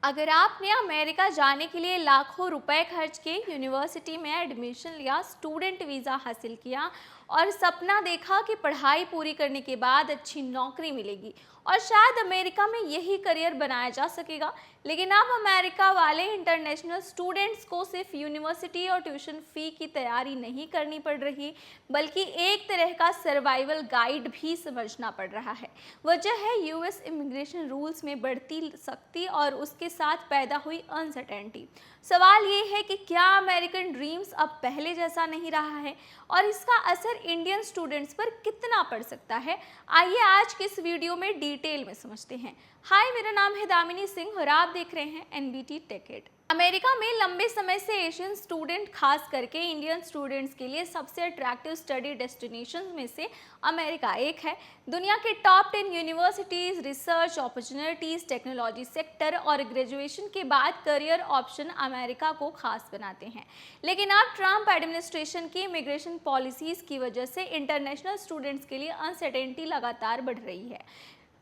अगर आपने अमेरिका जाने के लिए लाखों रुपए खर्च किए, यूनिवर्सिटी में एडमिशन लिया, स्टूडेंट वीज़ा हासिल किया और सपना देखा कि पढ़ाई पूरी करने के बाद अच्छी नौकरी मिलेगी और शायद अमेरिका में यही करियर बनाया जा सकेगा, लेकिन अब अमेरिका वाले इंटरनेशनल स्टूडेंट्स को सिर्फ यूनिवर्सिटी और ट्यूशन फ़ी की तैयारी नहीं करनी पड़ रही, बल्कि एक तरह का सर्वाइवल गाइड भी समझना पड़ रहा है। वजह है यूएस इमिग्रेशन रूल्स में बढ़ती सख्ती और उसके साथ पैदा हुई अनसर्टेनिटी। सवाल ये है कि क्या अमेरिकन ड्रीम्स अब पहले जैसा नहीं रहा है और इसका असर इंडियन स्टूडेंट्स पर कितना पड़ सकता है। आइए आज के इस वीडियो में डिटेल में समझते हैं। हाय, मेरा नाम है दामिनी सिंह और आप देख रहे हैं एनबीटी टेकेड। अमेरिका में लंबे समय से एशियन स्टूडेंट, खास करके इंडियन स्टूडेंट्स के लिए सबसे अट्रैक्टिव स्टडी डेस्टिनेशंस में से अमेरिका एक है। दुनिया के top 10 universities, research opportunities, technology sector और ग्रेजुएशन के बाद करियर ऑप्शन अमेरिका को खास बनाते हैं। लेकिन अब ट्रंप एडमिनिस्ट्रेशन की इमिग्रेशन पॉलिसीज़ की वजह से इंटरनेशनल स्टूडेंट्स के लिए अनसर्टेनिटी लगातार बढ़ रही है।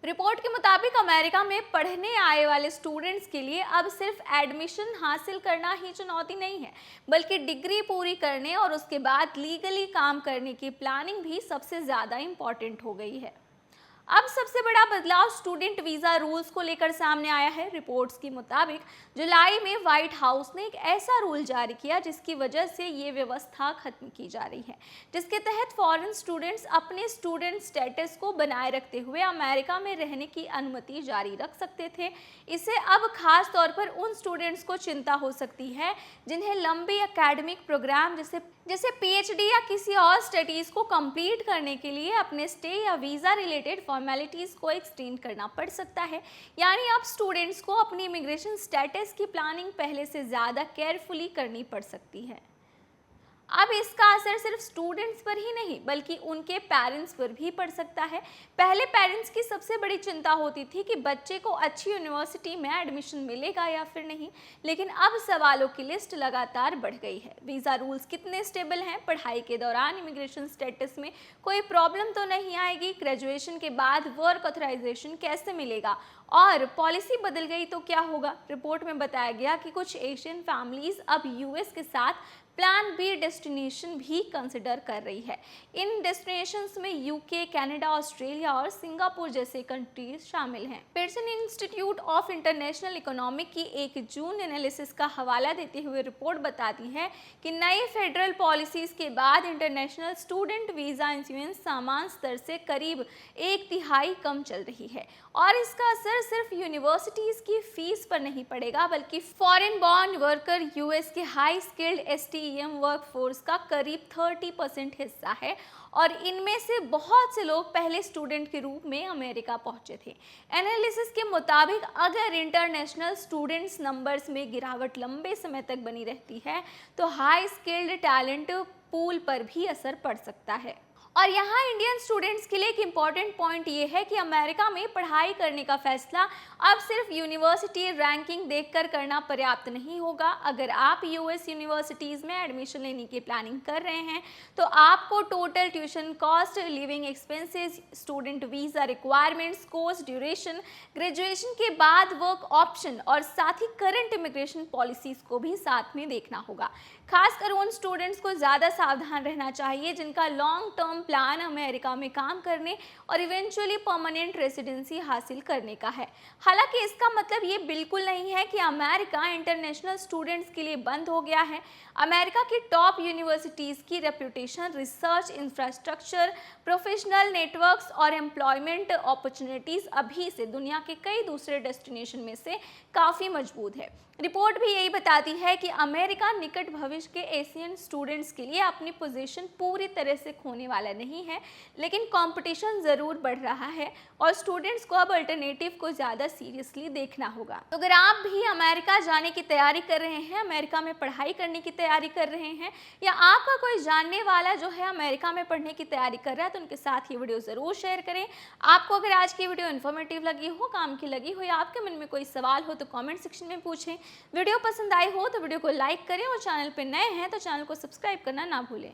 रिपोर्ट के मुताबिक अमेरिका में पढ़ने आए वाले स्टूडेंट्स के लिए अब सिर्फ एडमिशन हासिल करना ही चुनौती नहीं है, बल्कि डिग्री पूरी करने और उसके बाद लीगली काम करने की प्लानिंग भी सबसे ज़्यादा इम्पॉर्टेंट हो गई है। अब सबसे बड़ा बदलाव स्टूडेंट वीज़ा रूल्स को लेकर सामने आया है। रिपोर्ट्स के मुताबिक जुलाई में व्हाइट हाउस ने एक ऐसा रूल जारी किया जिसकी वजह से ये व्यवस्था खत्म की जा रही है, जिसके तहत फॉरेन स्टूडेंट्स अपने स्टूडेंट स्टेटस को बनाए रखते हुए अमेरिका में रहने की अनुमति जारी रख सकते थे। इससे अब खास तौर पर उन स्टूडेंट्स को चिंता हो सकती है जिन्हें लंबी एकेडमिक प्रोग्राम जैसे पीएचडी या किसी और स्टडीज़ को कंप्लीट करने के लिए अपने स्टे या वीज़ा रिलेटेड फॉर्मेलिटीज़ को एक्सटेंड करना पड़ सकता है। यानी अब स्टूडेंट्स को अपनी इमिग्रेशन स्टेटस की प्लानिंग पहले से ज़्यादा केयरफुली करनी पड़ सकती है। अब इसका असर सिर्फ स्टूडेंट्स पर ही नहीं बल्कि उनके पेरेंट्स पर भी पड़ सकता है। पहले पेरेंट्स की सबसे बड़ी चिंता होती थी कि बच्चे को अच्छी यूनिवर्सिटी में एडमिशन मिलेगा या फिर नहीं, लेकिन अब सवालों की लिस्ट लगातार बढ़ गई है। वीज़ा रूल्स कितने स्टेबल हैं, पढ़ाई के दौरान इमिग्रेशन स्टेटस में कोई प्रॉब्लम तो नहीं आएगी, ग्रेजुएशन के बाद वर्क ऑथराइजेशन कैसे मिलेगा और पॉलिसी बदल गई तो क्या होगा। रिपोर्ट में बताया गया कि कुछ एशियन फैमिलीज अब यूएस के साथ प्लान बी डेस्टिनेशन भी कंसिडर कर रही है। इन डेस्टिनेशंस में यूके, कनाडा, ऑस्ट्रेलिया और सिंगापुर जैसे कंट्रीज शामिल हैं। Pearson institute of international economic की एक जून एनालिसिस का हवाला देते हुए रिपोर्ट बताती है कि नई फेडरल पॉलिसीज के बाद इंटरनेशनल स्टूडेंट वीज़ा इश्यूएंस सामान्य स्तर से करीब 1/3 कम चल रही है और इसका असर सिर्फ यूनिवर्सिटीज़ की फीस पर नहीं पड़ेगा बल्कि फॉरेन बॉर्न वर्कर यूएस के हाई स्किल्ड एसटीईएम वर्कफोर्स का करीब 30% हिस्सा है और इनमें से बहुत से लोग पहले स्टूडेंट के रूप में अमेरिका पहुंचे थे। एनालिसिस के मुताबिक अगर इंटरनेशनल स्टूडेंट्स नंबर्स में गिरावट लंबे समय तक बनी रहती है तो हाई स्किल्ड टैलेंट पूल पर भी असर पड़ सकता है। और यहाँ इंडियन स्टूडेंट्स के लिए एक इम्पॉर्टेंट पॉइंट ये है कि अमेरिका में पढ़ाई करने का फैसला अब सिर्फ यूनिवर्सिटी रैंकिंग देखकर करना पर्याप्त नहीं होगा। अगर आप यूएस यूनिवर्सिटीज़ में एडमिशन लेने की प्लानिंग कर रहे हैं तो आपको total tuition cost, living expenses, student visa requirements, course duration, graduation के बाद वर्क ऑप्शन और साथ ही करंट इमिग्रेशन पॉलिसीज़ को भी साथ में देखना होगा। खासकर उन स्टूडेंट्स को ज़्यादा सावधान रहना चाहिए जिनका लॉन्ग टर्म प्लान अमेरिका में काम करने और इवेंचुअली परमानेंट रेसिडेंसी हासिल करने का है। हालांकि इसका मतलब ये बिल्कुल नहीं है कि अमेरिका इंटरनेशनल स्टूडेंट्स के लिए बंद हो गया है। अमेरिका की टॉप यूनिवर्सिटीज़ की reputation, research infrastructure, professional networks और एम्प्लॉयमेंट अपॉर्चुनिटीज़ अभी से दुनिया के कई दूसरे डेस्टिनेशन में से काफ़ी मजबूत है। रिपोर्ट भी यही बताती है कि अमेरिका निकट भविष्य के एशियन स्टूडेंट्स के लिए अपनी पोजीशन पूरी तरह से खोने वाला नहीं है, लेकिन कंपटीशन ज़रूर बढ़ रहा है और स्टूडेंट्स को अब अल्टरनेटिव को ज़्यादा सीरियसली देखना होगा। तो अगर आप भी अमेरिका जाने की तैयारी कर रहे हैं, अमेरिका में पढ़ाई करने की तैयारी कर रहे हैं या आपका कोई जानने वाला जो है अमेरिका में पढ़ने की तैयारी कर रहा है तो उनके साथ ये वीडियो ज़रूर शेयर करें। आपको अगर आज की वीडियो इन्फॉर्मेटिव लगी हो, काम की लगी हो या आपके मन में कोई सवाल हो तो कॉमेंट सेक्शन में पूछें। वीडियो पसंद आई हो तो वीडियो को लाइक करें और चैनल पर नए हैं तो चैनल को सब्सक्राइब करना ना भूलें।